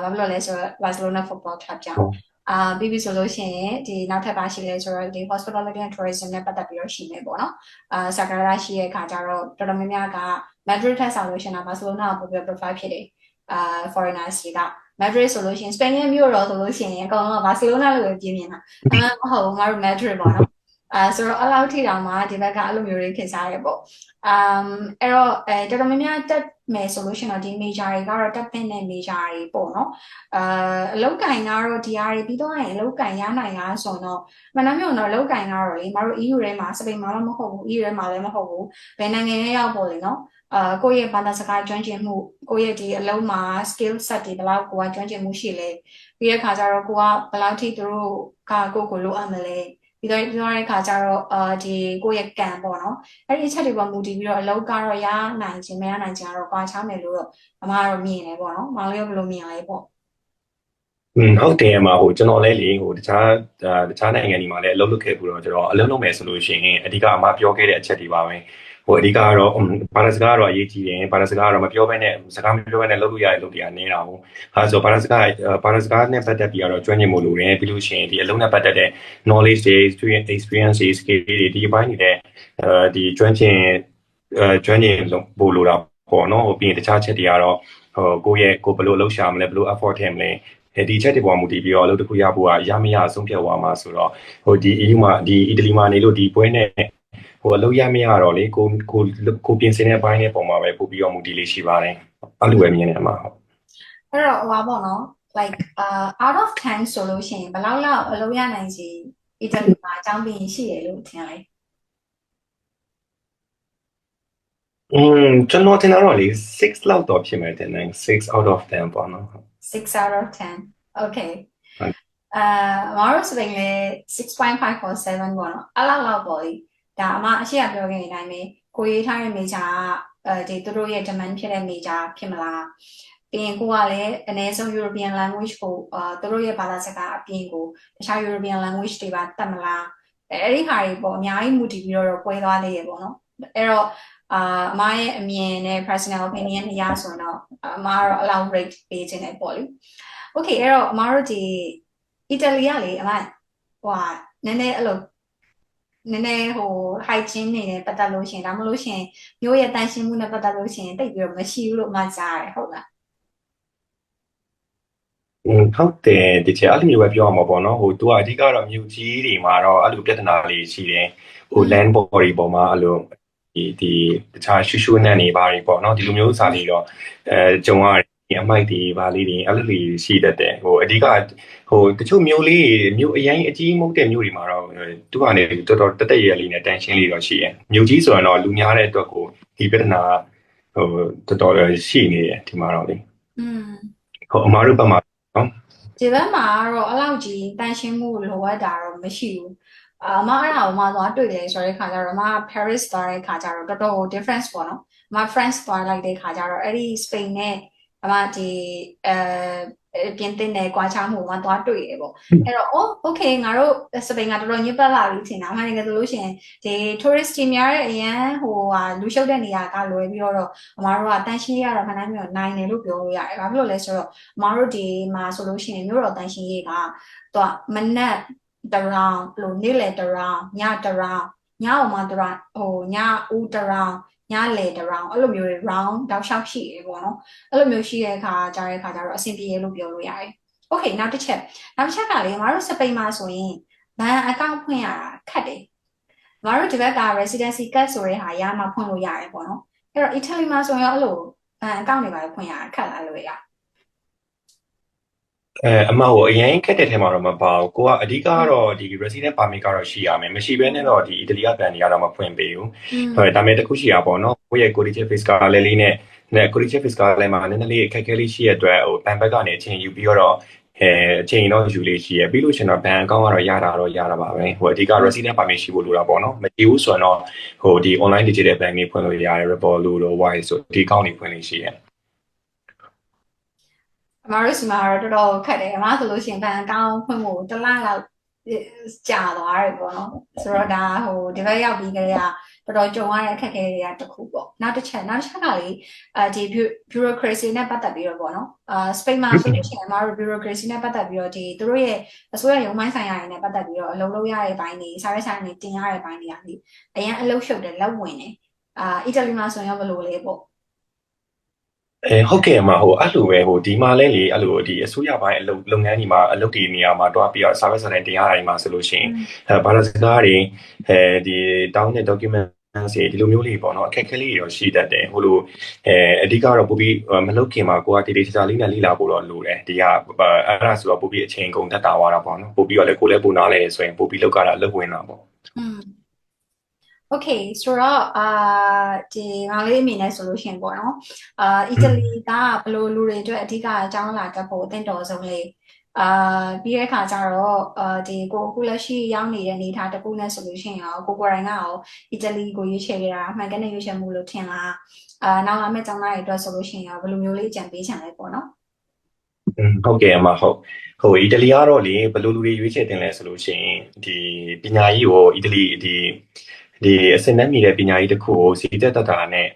ဘာဖြစ်လို့လဲဆိုတော့ Barcelona Football Club ကြောင့်ပြီးပြီဆိုလို့ရှိရင်ဒီနောက်ထပ်ပါရှိလဲဆိုတော့ဒီ hospitality and tourism နဲ့ပတ်သက်ပြီးတော့ရှိနေပေါ့နော်Sagrada ရှိရဲ့အခါကျတော့တော်တော်များများက Madrid ထက်ဆောင်လို့ရှိရင် Barcelona ကိုပိုပြီး profile ဖြစ်တယ်foreigners တွေက Madrid ဆိုလို့ရှိရင် Spain ရဲ့မြို့တော်ဆိုလို့ရှိရင်အကုန်လုံးက Barcelona လို့ပဲပြင်းနေတာမဟုတ်ဘူးငါတို့ Madrid ပေါ့နော်ဆိုတော့အဲ့လောက်ထိတောင်မှဒီဘက်ကအဲ့လိုမျိုးတွေခေတ်စားရပေါ့အဲ့တော့တော်တော်များများတက်မယ်ဆိုလို့ရှိရင်တော့ဒီ major တွေကတော့တက်တဲ့ major တွေပေါ့နော်အလောက်ကင်ကတော့ DR တွေပြီးတော့ရင်အလောက်ကင်ရနိုင်လားဆိုတော့မနက်မျိုးတော့အလောက်ကင်ကတော့လေမတို့ EU ထဲမှာစပိန်မှာတော့မဟုတ်ဘူး EU ထဲမှာလည်းမဟုတ်ဘူးဘယ်နိုင်ငံရဲ့ရောက်ပေါ့လေနော်ကိုယ့်ရဲ့ဘာသာစကားကျွမ်းကျင်မှုကိုယ့်ရဲ့ဒီအလုံးမှာ skill set တွေဘယ်လောက်ကိုကကျွမ်းကျင်မှုရှိလဲပြီးတဲ့ခါကျတော့ကိုကဘယ်လောက်ထိသူတို့ကကိုလိုအပ်မလဲပြီးတော့ပြောတဲ့ခါကျတော့ဒီကိုယ့်ရဲ့ကံပေါ့နော်အဲ့ဒီအချက်တွေပေါ်မူတည်ပြီးတော့အလုပ်ကတော့ရနိုင်ခြင်းမရနိုင်ခြင်းကတော့ကွာခြားမယ်လို့တော့အမကတော့မြင်တယ်ပေါ့နော်မောင်လေးဘယ်လိုမြင်လဲပေါ့ဟုတ်တယ်မှာကျွန်တော်လည်းလေတခြားနိုင်ငံတွေမှာလည်းအလုပ်လုပ်ခဲ့ပြီးတော့ကျွန်တော်အလုပ်လုပ်မယ်ဆိုလို့ရှိရင်အဓိကအမပြောခဲ့တဲ့အချက်တွေပါပဲအဓိကကတော့ဘာသာစကားကတော့အရေးကြီးတယ်ဘာသာစကားကတော့မပြောဘဲနဲ့စကားမပြောဘဲနဲ့လုပ်လို့ရတဲ့လုပ်တွေကနေတာဟုတ်ဆိုဘာသာစကားနဲ့ပတ်သက်ပြီးတော့ကျွမ်းကျင်မှုလိုတယ်ပြီးလို့ရှိရင်ဒီအလုပ်နဲ့ပတ်သက်တဲ့ knowledge တွေ experience တွေ skill တွေဒီဘိုင်းနေတဲ့ဒီကျွမ်းကျင်ပို့လိုတာပေါ့နော်ပြီးရင်တခြားချက်တွေကတော့ကိုဘယ်လိုလုပ်ရှာမလဲဘယ်လို effort ထည့်မလဲဒီချက်တွေပေါ်မူတည်ပြီးတော့အလုပ်တစ်ခုရဖို့ကရမရဆုံးဖြတ်သွားမှာဆိုတော့ဒီ EU မှာဒီအီတလီမှာနေလို့ဒီပွဲနဲ့အလုပ်ရမရတော့လေကိုပြင်ဆင်တဲ့အပိုင်းနဲ့ပုံမှာပဲပို့ပြီးတော့မူတည်လေးရှိပါတယ်အဲ့လိုပဲမြင်နေမှာဟုတ်အဲ့တော့ဟိုပါပေါ့နော် like out of 10ဆိုလို့ရှိရင်ဘယ်လောက်လောက်အလုပ်ရနိုင်စီအီတလီမှာအကြောင်းပြင်းရှိရလို့ထင်လဲကျွန်တော်ထင်တာတော့လေ6လောက်တော့ဖြစ်မယ်တင်တယ်6 out of 10ပေါ့နော်6 out of 10 okay မတော်စပိန်လေ6.5 or 7ပေါ့နော်အဲ့လောက်ပေါ့လေဒါအမအရှိရပြောခဲ့တဲ့အတိုင်းပဲကိုရေးထားတဲ့ major ဒီသူတို့ရဲ့ demand ဖြစ်တဲ့ major ဖြစ်မလားပြီးရင်ကိုကလည်းအနည်းဆုံး European language ကိုသူတို့ရဲ့ဘာသာစကားအပြင်ကိုတခြား European language တွေပါတတ်မလားအဲ့ဒီဟာတွေပေါ့အများကြီးမူတည်ပြီးတော့ပွဲသွားသေးရပေါ့နော်အဲ့တော့အမရဲ့အမြင်နဲ့ personal opinion အရဆိုတော့အမကတော့ allow rate ပေးခြင်းနဲ့ပေါ့လေ okay အဲ့တော့အမတို့ဒီအီတလီကလေအမနည်းနည်းအဲ့လိုနည်းနည်းhygiene နေနဲ့ပတ်သက်လို့ရှင်ဒါမှမဟုတ်ရှင်မျိုးရဲ့တန်ရှင်းမှုနဲ့ပတ်သက်လို့ရှင်တိတ်ပြီးတော့မရှိဘူးလို့အမကြားရတယ်ဟုတ်လားဟုတ်တယ်ဒီချက်အဲ့လိုမျိုးပဲပြောရမှာပေါ့နော်သူကအဓိကတော့မြို့ကြီးတွေမှာတော့အဲ့လိုပြဿနာလေးရှိတယ်land body ပေါ်မှာအဲ့လိုဒီတခြားရှူနဲ့နေပါတွေပေါ့နော်ဒီလိုမျိုးစာလေးတော့ကြုံရတယ်အမိုက်တွေပါလေးတွေအဲ့လိုလေးရှိတတ်တယ်အဓိကတချို့မျိုးအရင်အကြီးမဟုတ်တဲ့မျိုးတွေမှာတော့သူကနေတော်တော်တက်ရလေးနဲ့တန်ရှင်းလေးတော့ရှိတယ်မျိုးကြီးဆိုရင်တော့လူများတဲ့အတွက်ကိုဒီပြဿနာတော်တော်ရှိနေတယ်ဒီမှာတော့လေအမားတို့ဘက်မှာနော်ဒီဘက်မှာကတော့အဲ့လောက်ကြီးတန်ရှင်းမှုလိုအပ်တာတော့မရှိဘူးအမအဲ့ဒါကိုမှသွားတွေ့တယ်ဆိုတဲ့ခါကျတော့အမ Paris သွားတဲ့ခါကျတော့တော်တော် difference ပေါ့နော်အမ France သွားလိုက်တဲ့ခါကျတော့အဲ့ဒီ Spain နဲ့အမဒီ ပြင်သစ်နဲ့ကွာခြားမှုမှာသွားတွေ့ရပေါ့အဲ့တော့ okay ငါတို့စပိန်ကတော်တော်ညစ်ပတ်လာပြီထင်တာမှန်တယ်ဆိုလို့ရှိရင်ဒီ tourist တွေများတဲ့အရန်လူရှုပ်တဲ့နေရာကလွယ်ပြီးတော့အမားတို့ကတန်ရှင်းရတော့ခဏမျိုးနိုင်တယ်လို့ပြောလို့ရတယ်ဘာဖြစ်လို့လဲဆိုတော့အမားတို့ဒီမှာဆိုလို့ရှိရင်မြို့တော်တန်ရှင်းရေးကသူကမနက်တရောင်လို့နေ့လယ်တရောင်ညတရောင်ညအောင်မှတရောင်ညဦးတရောင်ညလေတရောင်အဲ့လိုမျိုးတွေ round တောက်လျှောက်ရှိရပေါ့နော်အဲ့လိုမျိုးရှိတဲ့အခါကျတော့အဆင်ပြေလို့ပြောလို့ရတယ်။ Okay နောက်တစ်ချက်ကလေငါတို့စပိန်မှာဆိုရင်ဘဏ်အကောင့်ဖွင့်ရတာခက်တယ်။ငါတို့ဒီဘက်က residency card ဆိုတဲ့ဟာရမှဖွင့်လို့ရတယ်ပေါ့နော်။အဲ့တော့ Italy မှာဆိုရင်အဲ့လိုဘဏ်အကောင့်တွေပါဖွင့်ရတာခက်လာလို့ရအမအရင်ခက်တဲ့ထဲမှာတော့မပါဘူးကိုကအဓိကတော့ဒီ resident permit ကတော့ရှိရမယ်မရှိဘဲနဲ့တော့ဒီ Italy ကဘန်တွေကတော့မဖွင့်ပေးဘူးဒါပေမဲ့တခုရှိရပေါ့နော်ကိုယ့်ရဲ့ quality fiscal လေးနဲ့ quality fiscal လေးမှာနည်းနည်းလေးအခက်အခဲလေးရှိရတဲ့အတွက်ဘန်ဘက်ကနေအချိန်ယူပြီးတော့အချိန်တော့ယူလေးရှိရပြီးလို့ရှင်တော့ဘန်အကောင့်ကတော့ရတာပါပဲအဓိက resident permit ရှိဖို့လိုတာပေါ့နော်မရှိဘူးဆိုတော့ဒီ online digital bank တွေဖွင့်လို့ရတယ် Revolut လို့ Wise ဆိုဒီ account တွေဖွင့်လို့ရှိရတယ်အမားတို့စီမှာတော့တော်တော်ခက်တယ်အမားဆိုလို့ရှိရင်ဘဏ်အကောင့်ဖွင့်ဖို့တစ်လလောက်ကြာသွားတယ်ပေါ့နော်ဆိုတော့ဒါဒီဘက်ရောက်ပြီးကြတဲ့တော်တော်ကြုံရတဲ့အခက်အခဲတွေကတစ်ခုပေါ့နောက်တစ်ချက်ကလေဒီ bureaucracy နဲ့ပတ်သက်ပြီးတော့ပေါ့နော်စပိန်မှာဆိုလို့ရှိရင်အမားတို့ bureaucracy နဲ့ပတ်သက်ပြီးတော့ဒီသူတို့ရဲ့အစိုးရရုံးပိုင်းဆိုင်ရာတွေနဲ့ပတ်သက်ပြီးတော့အလုပ်လုပ်ရတဲ့ဘိုင်းတွေစာရွက်စာတမ်းတွေတင်ရတဲ့ဘိုင်းတွေကလေအရင်အလုပ်ရှုပ်တယ်လက်ဝင်တယ်အီတလီမှာဆိုရင်ဘယ်လိုလဲပေါ့ဟုတ်ကဲ့အမအဲ့လိုပဲဒီမှာလဲလေအဲ့လိုဒီအစိုးရပိုင်းအလုပ်လုပ်ငန်းကြီးမှာအလုပ်ဒီနေရာမှာတွားပြီးတော့ service နဲ့တင်ရတာတွေမှာဆိုလို့ရှိရင်ဘာသာစကားတွေဒီတောင်းတဲ့ document စီဒီလိုမျိုးလေးပေါ့နော်အခက်အခဲလေးတွေတော့ရှိတတ်တယ်လိုအဓိကတော့ပို့ပြီးမလုပ်ခင်မှာကိုကတေချာလေးနဲ့လေ့လာဖို့တော့လိုတယ်ဒီကအဲ့ဒါဆိုတော့ပို့ပြီးအချိန်ကုန်တတ်တာသွားတာပေါ့နော်ပို့ပြီးတော့လေကိုလည်းပို့နားလဲဆိုရင်ပို့ပြီးလောက်ကြတာလုပ်ဝင်တာပေါ့Okay ဆိုတော့ဒီငါလေးအမြင်နဲ့ဆိုလို့ရှိရင်ပေါ့နော်အီတလီကဘယ်လိုလူတွေအတွက်အဓိကအကြောင်းလာတက်ဖို့အသင့်တော်ဆုံးလေးပြီးတဲ့အခါကျတော့ဒီကိုအခုလက်ရှိရောက်နေတဲ့အနေအထားတစ်ခုနဲ့ဆိုလို့ရှိရင်ကိုကိုရိုင်းကရောအီတလီကိုရွေးချယ်ခဲ့တာမှန်ကန်တဲ့ရွေးချယ်မှုလို့ထင်လားနောက်လာမယ့်ကျောင်းသားတွေအတွက်ဆိုလို့ရှိရင်ရောဘယ်လိုမျိုးလေးအကြံပေးချင်လဲပေါ့နော်ဟုတ်ကဲ့အမဟုတ်အီတလီကတော့လေဘယ်လိုလူတွေရွေးချယ်တင်လဲဆိုလို့ရှိရင်ဒီပညာရေးကိုအီတလီဒီအစင်တန်းမြည်တဲ့ပညာရေးတစ်ခုကိုစီတက်တတာနဲ့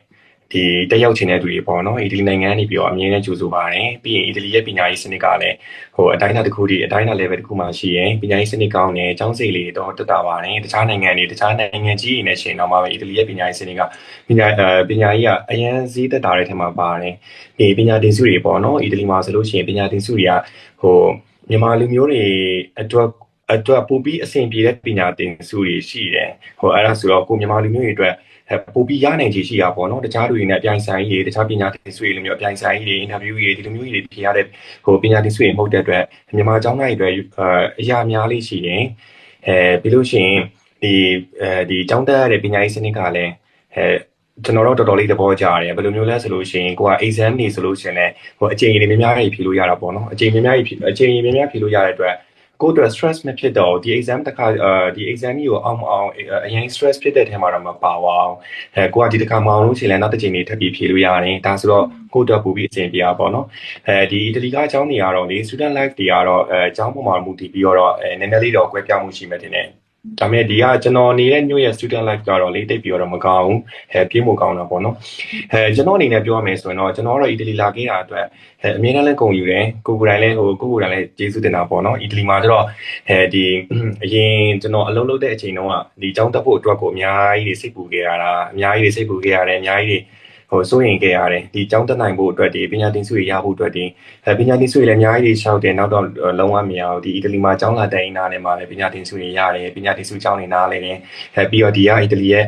ဒီတက်ရောက်ချင်တဲ့သူတွေပေါ့နော်အီတလီနိုင်ငံကနေပြီးတော့အမြင်နဲ့ကြိုဆိုပါတယ်ပြီးရင်အီတလီရဲ့ပညာရေးစနစ်ကလည်းအတိုင်းအတာတစ်ခုတည်းအတိုင်းအတာ level တစ်ခုမှရှိရင်ပညာရေးစနစ်ကောင်းတယ်ကျောင်းစိတ်လေးတော့တက်တာပါတယ်တခြားနိုင်ငံကြီးတွေနဲ့ရှင်တော့မှပဲအီတလီရဲ့ပညာရေးစနစ်ကပညာရေးကအရန်စည်းတက်တာတဲ့ထဲမှာပါတယ်ဒီပညာတင်စုတွေပေါ့နော်အီတလီမှာဆိုလို့ရှိရင်ပညာတင်စုတွေကမြန်မာလူမျိုးတွေအတွက်ပိုပြီးအဆင်ပြေတဲ့ပညာသင်စုတွေရှိတယ်အဲ့ဒါဆိုတော့ကိုမြန်မာလူမျိုးတွေအတွက်ပိုပြီးရနိုင်ခြေရှိတာပေါ့နော်တခြားလူတွေနဲ့အပြိုင်ဆိုင်ကြီးတွေတခြားပညာသင်စုတွေလိုမျိုးအပြိုင်ဆိုင်ကြီးတွေအင်တာဗျူးတွေဒီလိုမျိုးတွေဖြေရတဲ့ပညာသင်စုတွေမဟုတ်တဲ့အတွက်မြန်မာကျောင်းသားတွေအတွက်အရာများလေးရှိတယ်ပြီးလို့ရှိရင်ဒီကျောင်းတက်ရတဲ့ပညာရေးစနစ်ကလည်းကျွန်တော်တို့တော်တော်လေးသဘောကျတယ်ဘယ်လိုမျိုးလဲဆိုလို့ရှိရင်ကိုက exam နေဆိုလို့ရှိရင်လည်းအချိန်ကြီးများဖြေလို့ရတာပေါ့နော်အချိန်များဖြေလို့ရတဲ့အတွက်ကိုယ်အတွက် stress မဖြစ်တော့ဒီ exam တစ်ခါဒီ exam ကြီးကိုအောင်အရင် stress ဖြစ်တဲ့ထဲမှာတော့မပါပါဘူးကိုကဒီတစ်ခါမအောင်လို့ရှိရင်လည်းနောက်တစ်ချိန်လေးထပ်ပြီးဖြေလို့ရတယ်ဒါဆိုတော့ကိုယ့်အတွက်ပိုပြီးအဆင်ပြေပါပေါ့နော်ဒီအီတလီကအကြောင်းတွေကတော့လေ student life တွေကတော့အကြောင်းပေါ်မှာမူတည်ပြီးတော့နည်းနည်းလေးတော့ကွဲပြားမှုရှိမှတင်တယ်ဒါပေမဲ့ဒီကကျွန်တော်နေတဲ့မြို့ရဲ့ student life ကတော့လေတိတ်ပြီးတော့မကောင်းဘူးပြေးမို့ကောင်းတာပေါ့နော်ကျွန်တော်အနေနဲ့ပြောရမယ်ဆိုရင်တော့ကျွန်တော်ကတော့အီတလီလာခဲ့တာအတွက်အမြဲတမ်းလည်းကုန်ယူတယ်ကိုယ်တိုင်လည်းကျေးဇူးတင်တာပေါ့နော်အီတလီမှာကျတော့ဒီအရင်ကျွန်တော်အလုပ်လုပ်တဲ့အချိန်တုန်းကဒီကျောင်းတက်ဖို့အတွက်ကိုအများကြီးစိတ်ပူခဲ့ရတာအများကြီးစိတ်ပူခဲ့ရတယ်အများကြီးစိုးရင်ခဲ့ရတယ်ဒီကျောင်းတက်နိုင်ဖို့အတွက်ဒီပညာသင်စုတွေရဖို့အတွက်ဒီပညာသင်စုတွေလည်းအများကြီးရှောက်တယ်နောက်တော့လုံးဝမရဘူးဒီအီတလီမှာကျောင်းလာတဲ့အိမ်သားတွေမှာလည်းပညာသင်စုတွေရတယ်ပညာသင်စုကျောင်းတွေနားလဲတယ်ပြီးတော့ဒီကအီတလီရဲ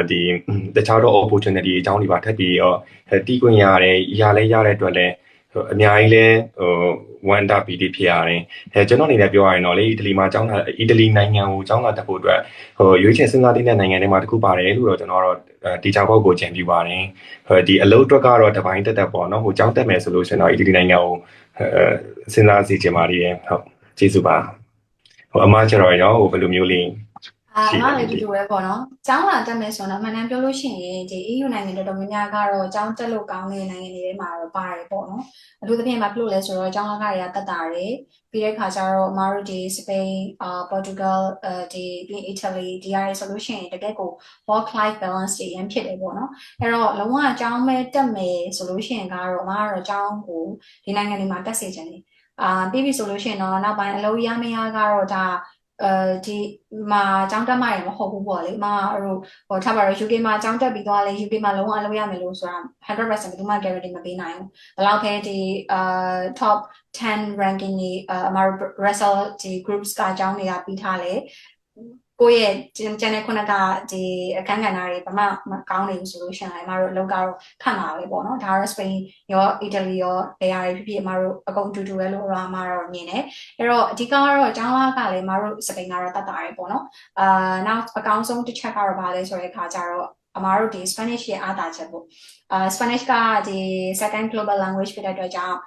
့ဒီတခြားတော့ opportunity အကြောင်းတွေပါထပ်ပြီးတော့တီးခွင့်ရတယ်ရတဲ့အတွက်လည်းအများကြီးလဲဝန်တာပီတီဖြစ်ရတယ်ကျွန်တော်အနေနဲ့ပြောရရင်တော့လေအီတလီမှာကျောင်းလာအီတလီနိုင်ငံကိုကျောင်းလာတက်ဖို့အတွက်ရွေးချယ်စဉ်းစားတဲ့နိုင်ငံတွေမှာတစ်ခုပါတယ်လို့တော့ကျွန်တော်တော့ဒီကြောက်ဘောက်ကိုကြံပြပါတယ်ဒီအလုပ်အတွက်ကတော့တပိုင်းတက်ပေါ့နော်ကျောင်းတက်မယ်ဆိုလို့ရှင်တော့အီတလီနိုင်ငံကိုစဉ်းစားစီချင်ပါတယ်ဟုတ်ကျေးဇူးပါအမကျတော့ရောဘယ်လိုမျိုးလေး ရှိတယ် အမလည်း ဒီ တူတူပဲပေါ့နော်။ကျောင်းလာတက်မယ်ဆိုတော့အမှန်တမ်းပြောလို့ရှိရင်ဒီ EU နိုင်ငံတော်တော်များများကတော့ကျောင်းတက်လို့ကောင်းတဲ့နိုင်ငံတွေထဲမှာတော့ပါတယ်ပေါ့နော်။အထူးသဖြင့်ဘာဖြစ်လို့လဲဆိုတော့ကျောင်းလာခတွေကတက်တာတယ်။ပြီးတဲ့ခါကျတော့အမားတို့ဒီစပိန်ပေါ်တူဂတ်ဒီပြီးအီတလီဒီဟာတွေဆိုလို့ရှိရင်တကယ်ကို work life balance တွေရမ်းဖြစ်တယ်ပေါ့နော်။အဲ့တော့လုံးဝကျောင်းမဲတက်မယ်ဆိုလို့ရှိရင်ကတော့အမကတော့ကျောင်းကိုဒီနိုင်ငံတွေမှာတက်စေချင်တယ်။ပြီးပြီဆိုလို့ရှိရင်တော့နောက်ပိုင်းအလုပ်ရမရကတော့ဒါဒီမှာကျောင်းတက်မှရမဟုတ်ဘူးပေါ့လေ။မတို့ဟိုထားပါတော့ UK မှာကျောင်းတက်ပြီးသွားလဲ UK မှာလုံးဝအလုပ်ရမယ်လို့ဆိုတာ100%ဘယ်သူမှ guarantee မပေးနိုင်ဘူး။ဘယ်လောက်ပဲဒီtop 10 ranking တွေအမတို့ Russell ဒီ groups ကကျောင်းတွေကပြီးထားလဲကိုယ့်ရဲ့ channel ခုနကဒီအခန်းကဏ္ဍတွေဘာမှမကောင်းနေဘူးဆိုလို့ရှိရင်အမတို့အလုပ်ကတော့ခတ်မှာပဲပေါ့နော်။ဒါကတော့ Spain ရောအီတလီရောဘယ်ဟာတွေဖြစ်ဖြစ်အမတို့အကုန်အတူတူပဲလို့အမတို့မြင်တယ်။အဲ့တော့အဓိကကတော့ကျောင်းလာကလည်းအမတို့စပိန်ကတော့တတ်တာရယ်ပေါ့နော်။နောက်အကောင်းဆုံးတစ်ချက်ကတော့ဗာလဲဆိုတဲ့အခါကျတော့အမတို့ဒီ Spanish ရဲ့အားသာချက်ပေါ့Spanish ကဒီ second global language ဖြစ်တဲ့အတွက်ကြောင့်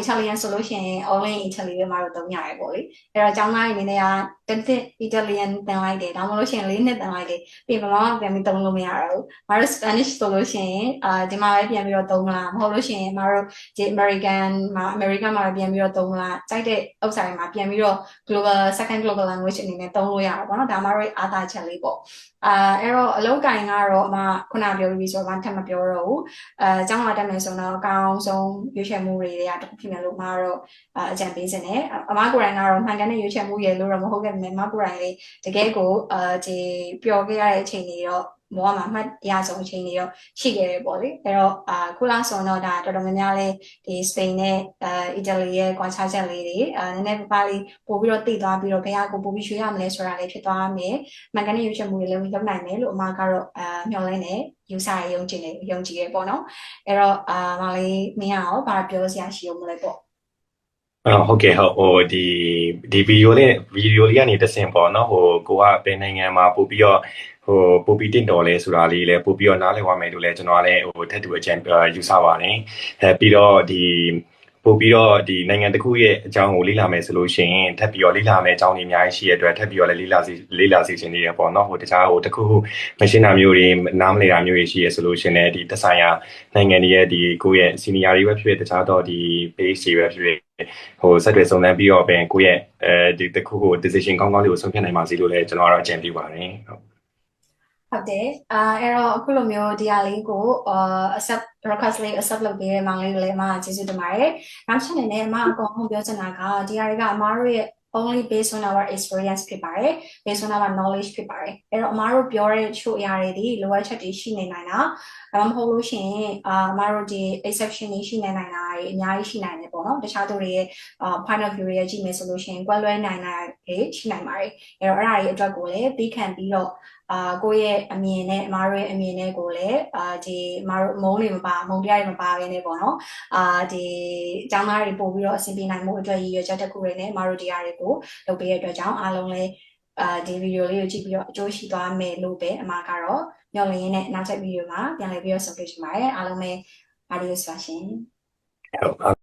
Italian ဆိုလို့ရှိရင် only Italy ပဲမတို့သုံးရတယ်ပေါ့လေအဲ့တော့ကျောင်းသားတွေအနေနဲ့ကတစ်နှစ် Italian သင်လိုက်တယ်ဒါမှမဟုတ်လို့ရှိရင်4နှစ်သင်လိုက်တယ်ပြီးရင်ဘာမှပြန်ပြီးသုံးလို့မရတော့ဘူးမတို့ Spanish ဆိုလို့ရှိရင်ဒီမှာပဲပြန်ပြီးတော့သုံးလားမဟုတ်လို့ရှိရင်မတို့ဒီ American မှာပြန်ပြီးတော့သုံးလားကြိုက်တဲ့ဥစ္စာတွေမှာပြန်ပြီးတော့ global second global language အနေနဲ့သုံးလို့ရတာပေါ့နော်ဒါမှတို့အားသာချက်လေးပေါ့အဲ့တော့အလုပ်ကင်ကတော့အမခုနပြောပြီးဆိုတော့ဘာထပ်မပြောတော့ဘူးကျောင်းလာတက်မယ်ဆိုတော့အကောင်းဆုံးရွေးချယ်မှုတွေတွေကတစ်ခုဖြစ်မယ်လို့မကတော့အကြံပေးစင်တယ်အမကိုယ်တိုင်ကတော့မှန်ကန်တဲ့ရွေးချယ်မှုရလို့တော့မဟုတ်ခဲ့ပေမဲ့မကိုယ်တိုင်လေးတကယ်ကိုဒီပျော်ခဲ့ရတဲ့အချိန်တွေတော့မောမှာမှတ်ရဆုံးအချိန်တွေတော့ရှိခဲ့တယ်ပေါ့လေအဲ့တော့ခုလာဆိုတော့ဒါတော်တော်များများလေးဒီစပိန်နဲ့အီတလီရဲ့ကွာခြားချက်လေးတွေနည်းနည်းပါးပါးလေးပို့ပြီးတော့သိသွားပြီးတော့ဘယ်ဟာကိုပို့ပြီးရွှေ့ရမလဲဆိုတာလေးဖြစ်သွားမယ်မှန်ကန်တဲ့ရွေးချယ်မှုတွေလည်းလုပ်နိုင်မယ်လို့အမကတော့မျှော်လင့်နေယူဆရယုံကြည်ရပေါ့နော်အဲ့တော့မလေးမင်းရောဘာပြောစရာရှိအောင်မလဲပေါ့ဟုတ်ကဲ့ဟုတ်ဟိုဒီဗီဒီယိုလေးကနေတဆင့်ပေါ့နော်ဟိုကိုကဘယ်နိုင်ငံမှာပို့ပြီးတော့ပို့ပြီးတင့်တော်လဲဆိုတာလေးလည်းပို့ပြီးတော့နားလည်သွားမယ်လို့လည်းကျွန်တော်ကလည်းထပ်တူအကြံယူဆပါတယ်ပြီးတော့ပို့ပြီးတော့ဒီနိုင်ငံတစ်ခုရဲ့အကြောင်းကိုလေ့လာမယ်ဆိုလို့ရှိရင်ထပ်ပြီးတော့လေ့လာမယ်အကြောင်းတွေအများကြီးရှိရတဲ့အတွက်ထပ်ပြီးတော့လည်းလေ့လာစီခြင်းတွေပေါ့နော်တခြားတစ်ခုမရှင်းတာမျိုးတွေနားမလည်တာမျိုးတွေရှိရဆိုလို့ရှိရင်လည်းဒီသက်ဆိုင်ရာနိုင်ငံတွေရဲ့ဒီကိုယ့်ရဲ့ senior တွေပဲဖြစ်ဖြစ်တခြားတော့ဒီ base တွေပဲဖြစ်ဖြစ်ဆက်တွေစုံစမ်းပြီးတော့ကိုယ့်ရဲ့ဒီတစ်ခုကို decision ကောင်းလေးကိုဆုံးဖြတ်နိုင်ပါစေလို့လည်းကျွန်တော်ကတော့အကြံပြုပါတယ်ဟုတ်တယ်အဲ့တော့အခုလိုမျိုးဒီဟာလေးကိုaccept broadcast လေး accept လုပ်ပေးတဲ့မောင်လေးကိုလည်းအမကျေးဇူးတင်ပါတယ်နောက်ချက်အနေနဲ့အမအကုန်လုံးပြောချင်တာကဒီဟာတွေကအမတို့ရဲ့ only based on our experience ဖြစ်ပါတယ် based on our knowledge ဖြစ်ပါတယ်အဲ့တော့အမတို့ပြောတဲ့ချို့အရာတွေဒီလိုအပ်ချက်တွေရှိနေနိုင်တာဒါမှမဟုတ်လို့ရှိရင်အမတို့ဒီ exception တွေရှိနေနိုင်တာအများကြီးရှိနိုင်တယ်ပေါ့နော်တခြားသူတွေရဲ့point of view တွေကြည့်မယ်ဆိုလို့ရှိရင်ကွဲလွဲနိုင်တာတွေရှိနိုင်ပါတယ်အဲ့တော့အဲ့ဒါတွေအတွက်ကိုလည်းပြီးခံပြီးတော့ကိုယ့်ရဲ့အမြင်နဲ့အမားတို့ရဲ့အမြင်နဲ့ကိုလည်းဒီအမားတို့မုံတွေမပါမုံပြားတွေမပါဘဲနဲ့ပေါ့နော်ဒီအကြောင်းသားတွေပို့ပြီးတော့အဆင်ပြေနိုင်မှုအတွက်ရည်ရွယ်ချက်တစ်ခုတွေနဲ့အမားတို့တရားတွေကိုလုပ်ပေးရတဲ့အတွက်ကြောင့်အားလုံးလည်းဒီဗီဒီယိုလေးကိုကြည့်ပြီးတော့အကျိုးရှိသွားမယ်လို့ပဲအမကတော့မျှော်လင့်ရင်းနဲ့နောက်ထပ်ဗီဒီယိုမှာပြန်လည်ပြီးတော့ဆုံတွေ့ချင်ပါတယ်အားလုံးပဲ adios ပါရှင်ဟုတ်